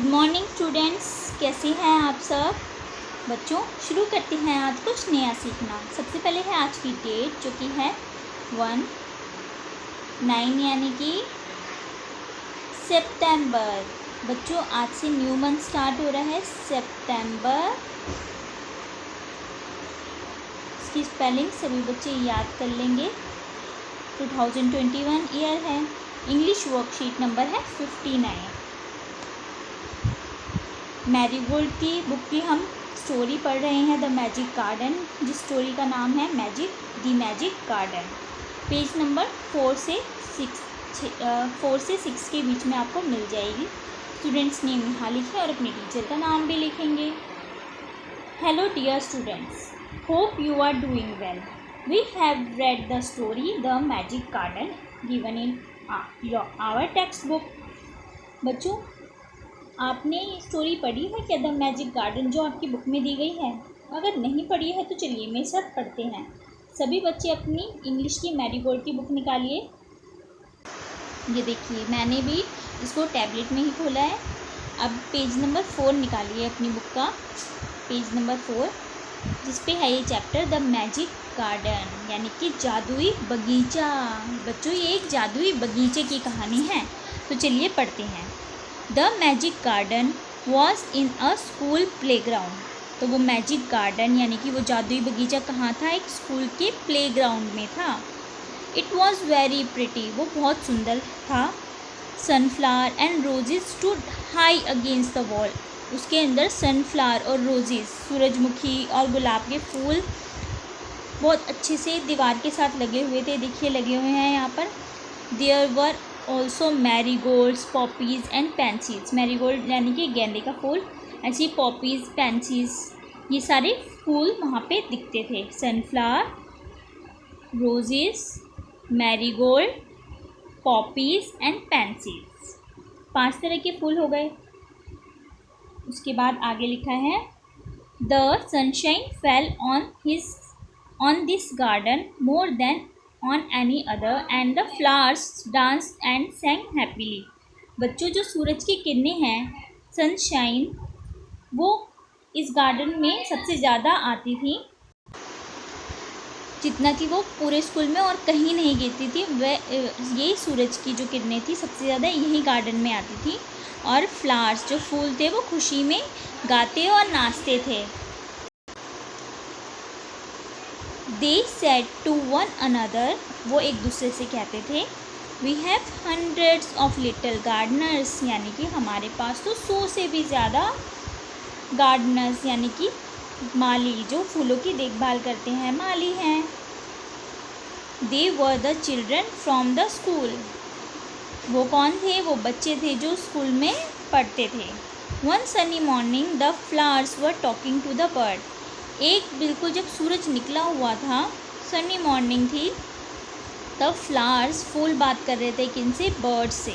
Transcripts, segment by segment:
Good morning students, कैसे हैं आप सब। बच्चों, शुरू करते हैं आज कुछ नया सीखना। सबसे पहले है आज की डेट जो कि है 1/9 यानी कि सितंबर। बच्चों, आज से न्यू मंथ स्टार्ट हो रहा है सितंबर। इसकी स्पेलिंग सभी बच्चे याद कर लेंगे। 2021 ईयर है। इंग्लिश वर्कशीट नंबर है 59। मैरीगोल्ड की बुक की हम स्टोरी पढ़ रहे हैं, द मैजिक गार्डन, जिस स्टोरी का नाम है the magic garden. Page number 4 से 6 के बीच में आपको मिल जाएगी। स्टूडेंट्स नेम यहाँ लिखें और अपने टीचर का नाम भी लिखेंगे। Hello dear students, hope you are doing well. We have read the story the magic garden given in our text book. बच्चों, आपने ये स्टोरी पढ़ी है क्या, द मैजिक गार्डन, जो आपकी बुक में दी गई है? अगर नहीं पढ़ी है तो चलिए मेरे साथ पढ़ते हैं। सभी बच्चे अपनी इंग्लिश की मैरीगोल्ड की बुक निकालिए। ये देखिए, मैंने भी इसको टैबलेट में ही खोला है। अब पेज नंबर 4 निकालिए अपनी बुक का, पेज नंबर 4, जिस पे है ये चैप्टर द मैजिक गार्डन यानी कि जादुई बगीचा। बच्चों, ये एक जादुई बगीचे की कहानी है, तो चलिए पढ़ते हैं। The magic garden was in a school playground. तो वो मैजिक गार्डन यानी कि वो जादुई बगीचा कहाँ था? एक स्कूल के प्लेग्राउंड में था। इट वॉज वेरी प्रिटी, वो बहुत सुंदर था। Sunflower and roses stood high against the wall. उसके अंदर सनफ्लावर और रोजेज, सूरजमुखी और गुलाब के फूल बहुत अच्छे से दीवार के साथ लगे हुए थे। देखिए, लगे हुए हैं यहाँ पर। There were also marigolds, poppies and pansies. Marigold यानी कि गेंदे का फूल, ऐसी पॉपीज़, पेंसीज, ये सारे फूल वहाँ पे दिखते थे। Sunflower, roses, marigold, poppies and pansies, 5 तरह के फूल हो गए। उसके बाद आगे लिखा है the sunshine fell on this garden more than on any other and the flowers danced and sang happily। बच्चों, जो सूरज की किरणें हैं, सनशाइन, वो इस गार्डन में सबसे ज़्यादा आती थी, जितना कि वो पूरे स्कूल में और कहीं नहीं गिरती थी। वह ये सूरज की जो किरणें थी सबसे ज़्यादा यही गार्डन में आती थी। और फ्लावर्स, जो फूल थे, वो खुशी में गाते और नाचते थे। They said to one another, वो एक दूसरे से कहते थे, We have hundreds of little gardeners, यानी कि हमारे पास तो 100 से भी ज़्यादा गार्डनर्स यानी कि माली, जो फूलों की देखभाल करते हैं, माली हैं। They were the children from the school। वो कौन थे? वो बच्चे थे जो स्कूल में पढ़ते थे। One sunny morning the flowers were talking to the bird। एक बिल्कुल जब सूरज निकला हुआ था, सनी मॉर्निंग थी, तब फ्लावर्स, फूल बात कर रहे थे किनसे? बर्ड्स से।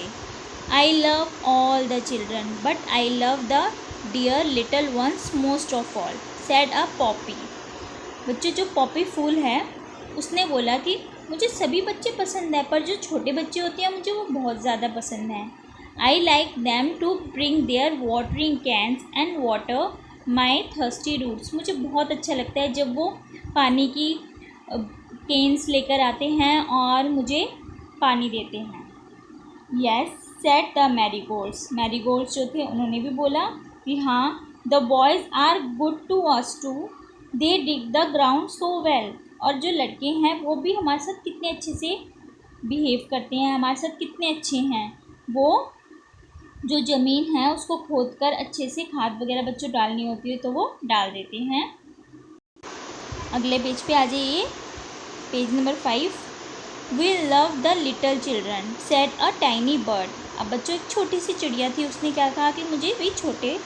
I love all the children but I love the dear little ones most of all, said a poppy. बच्चों, जो पॉपी फूल है, उसने बोला कि मुझे सभी बच्चे पसंद है, पर जो छोटे बच्चे होते हैं मुझे वो बहुत ज़्यादा पसंद हैं। I like them to bring their watering cans and water my thirsty roots. मुझे बहुत अच्छा लगता है जब वो पानी की केन्स लेकर आते हैं और मुझे पानी देते हैं। Yes, said the marigolds. Marigolds जो थे उन्होंने भी बोला कि हाँ, the boys are good to us too, they dig the ground so well. और जो लड़के हैं वो भी हमारे साथ कितने अच्छे से बिहेव करते हैं, हमारे साथ कितने अच्छे हैं। वो जो ज़मीन है उसको खोदकर अच्छे से खाद वगैरह बच्चों डालनी होती है तो वो डाल देते हैं। अगले पेज पे आ जाइए, page number 5। We love the little children, said a tiny bird. अब बच्चों, एक छोटी सी चिड़िया थी, उसने क्या कहा कि मुझे भी छोटे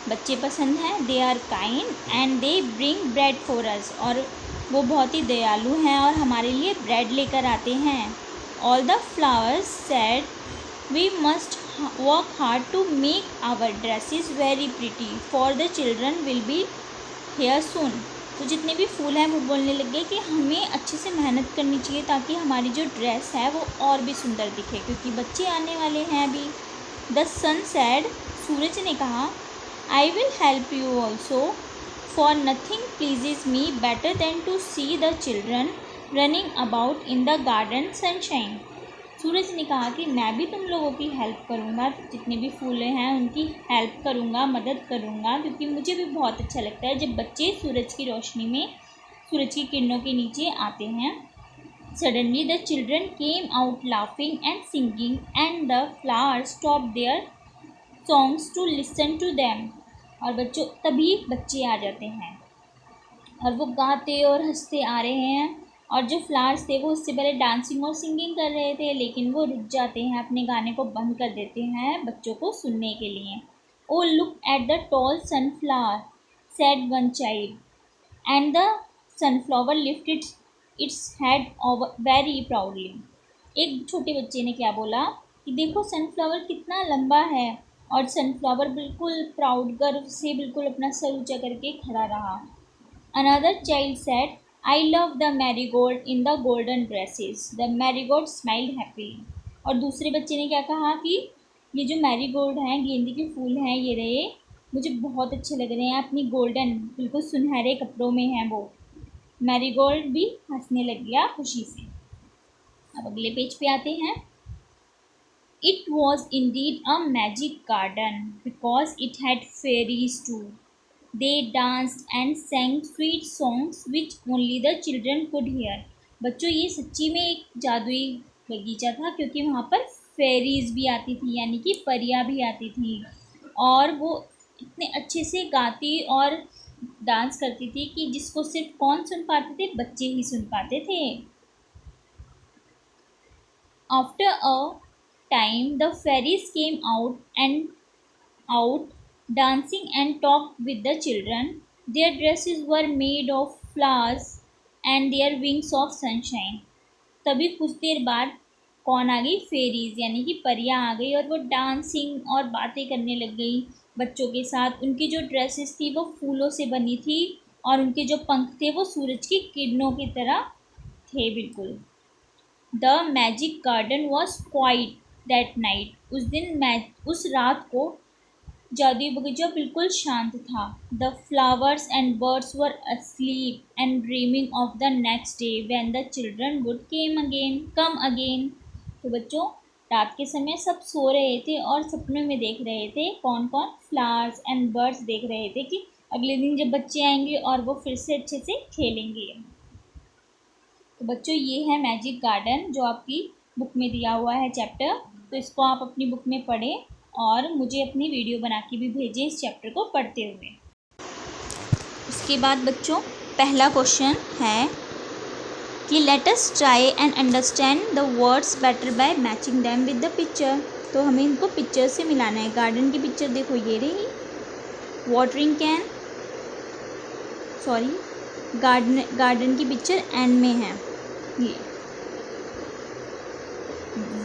बच्चे पसंद हैं। They are kind and they bring bread for us. और वो बहुत ही दयालु हैं और हमारे लिए ब्रेड लेकर आते हैं। All the flowers said we must work hard to make our dresses very pretty for the children will be here soon। तो जितने भी फूल हैं वो बोलने लगे कि हमें अच्छे से मेहनत करनी चाहिए ताकि हमारी जो ड्रेस है वो और भी सुंदर दिखे, क्योंकि बच्चे आने वाले हैं अभी। द सन सैड, सूरज ने कहा, I will help you also, for nothing pleases me better than to see the children running about in the garden sunshine. सूरज ने कहा कि मैं भी तुम लोगों की हेल्प करूँगा, जितने भी फूल हैं उनकी हेल्प करूँगा, मदद करूँगा, क्योंकि मुझे भी बहुत अच्छा लगता है जब बच्चे सूरज की रोशनी में, सूरज की किरणों के नीचे आते हैं। Suddenly the children came out laughing and singing and the flowers stop their songs to listen to them. और बच्चों, तभी बच्चे आ जाते हैं और वो गाते और हंसते आ रहे हैं, और जो फ्लावर्स थे वो उससे पहले डांसिंग और सिंगिंग कर रहे थे, लेकिन वो रुक जाते हैं, अपने गाने को बंद कर देते हैं बच्चों को सुनने के लिए। Oh look at the tall sunflower, said one child, and the sunflower lifted its head over very proudly. एक छोटे बच्चे ने क्या बोला कि देखो सनफ्लावर कितना लंबा है, और सनफ्लावर बिल्कुल प्राउड गर्व से बिल्कुल अपना सर ऊंचा करके खड़ा रहा। Another child said, I love the marigold in the golden dresses. The marigold smiled happily. और दूसरे बच्चे ने क्या कहा कि ये जो मैरीगोल्ड हैं, गेंदे के फूल हैं, ये रहे, मुझे बहुत अच्छे लग रहे हैं, अपनी गोल्डन बिल्कुल सुनहरे कपड़ों में हैं वो। मैरीगोल्ड भी हंसने लग गया खुशी से। अब अगले पेज पे आते हैं। It was indeed a magic garden because it had fairies too. They danced and sang sweet songs which only the children could hear. बच्चों, ये सच्ची में एक जादुई बगीचा था, क्योंकि वहाँ पर फेरीज भी आती थी, यानी कि परियां भी आती थी, और वो इतने अच्छे से गाती और डांस करती थी कि जिसको सिर्फ कौन सुन पाते थे, बच्चे ही सुन पाते थे। After a time the fairies came out dancing and talked with the children. Their dresses were made of flowers and their wings of sunshine. तभी कुछ देर बाद कौन आ गई? फेरीज, यानी कि परियां आ गई, और वो डांसिंग और बातें करने लग गई बच्चों के साथ। उनकी जो ड्रेसेस थी वो फूलों से बनी थी, और उनके जो पंख थे वो सूरज की किरणों की तरह थे बिल्कुल। The magic garden was quite that night. उस रात को जादुई बगीचा बिल्कुल शांत था। The flowers and birds were asleep and dreaming of the next day when the children would come again. तो बच्चों, रात के समय सब सो रहे थे और सपनों में देख रहे थे, कौन कौन? फ्लावर्स एंड बर्ड्स देख रहे थे कि अगले दिन जब बच्चे आएंगे और वो फिर से अच्छे से खेलेंगे। तो बच्चों, ये है मैजिक गार्डन जो आपकी बुक में दिया हुआ है चैप्टर। तो इसको आप अपनी बुक में पढ़ें और मुझे अपनी वीडियो बना के भी भेजें इस चैप्टर को पढ़ते हुए। उसके बाद बच्चों, पहला क्वेश्चन है कि let us try and understand the words better by matching them with the picture. तो हमें इनको पिक्चर से मिलाना है। गार्डन की पिक्चर देखो, ये रही। वाटरिंग कैन, सॉरी, गार्डन की पिक्चर एंड में है। ये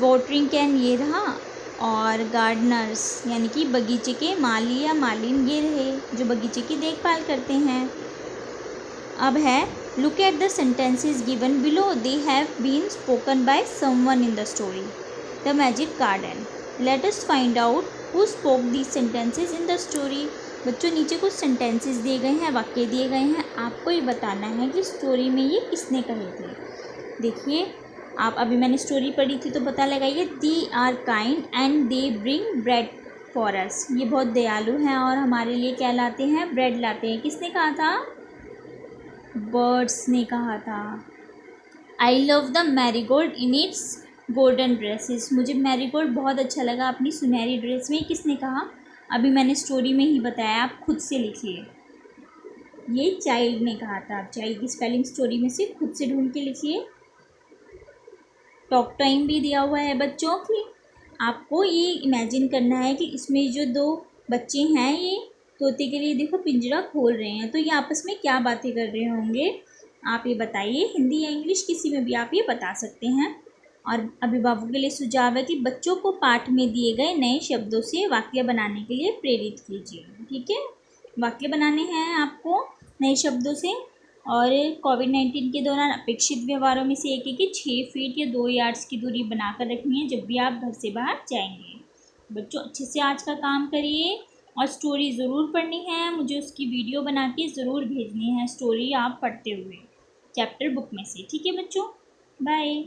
वाटरिंग कैन ये रहा, और गार्डनर्स यानी कि बगीचे के माली या मालिन ये रहे जो बगीचे की देखभाल करते हैं। अब है look at the sentences given below, they have been spoken by someone in the story the magic garden. Let us find out who spoke these sentences in the story. बच्चों, नीचे कुछ सेंटेंसेस दिए गए हैं, वाक्य दिए गए हैं, आपको ये बताना है कि स्टोरी में ये किसने कहे थे। देखिए, आप अभी मैंने स्टोरी पढ़ी थी तो पता लगाइए। They are kind and they bring bread for us. ये बहुत दयालु हैं और हमारे लिए क्या लाते हैं? ब्रेड लाते हैं। किसने कहा था? बर्ड्स ने कहा था। आई love the marigold in its golden dresses. मुझे मैरीगोल्ड बहुत अच्छा लगा अपनी सुनहरी ड्रेस में। किसने कहा? अभी मैंने स्टोरी में ही बताया, आप खुद से लिखिए। ये चाइल्ड ने कहा था। आप चाइल्ड की स्पेलिंग स्टोरी में से खुद से ढूंढ के लिखिए। टॉक टाइम भी दिया हुआ है बच्चों की। आपको ये इमेजिन करना है कि इसमें जो दो बच्चे हैं, ये तोते के लिए देखो पिंजरा खोल रहे हैं, तो ये आपस में क्या बातें कर रहे होंगे? आप ये बताइए। हिंदी या इंग्लिश किसी में भी आप ये बता सकते हैं। और अभिभावकों के लिए सुझाव है कि बच्चों को पाठ में दिए गए नए शब्दों से वाक्य बनाने के लिए प्रेरित कीजिए। ठीक है, वाक्य बनाने हैं आपको नए शब्दों से। और कोविड-19 के दौरान अपेक्षित व्यवहारों में से एक है कि 6 फीट या 2 यार्ड्स की दूरी बनाकर रखनी है जब भी आप घर से बाहर जाएंगे। बच्चों अच्छे से आज का काम करिए और स्टोरी ज़रूर पढ़नी है, मुझे उसकी वीडियो बना के ज़रूर भेजनी है, स्टोरी आप पढ़ते हुए चैप्टर बुक में से। ठीक है बच्चों, बाय।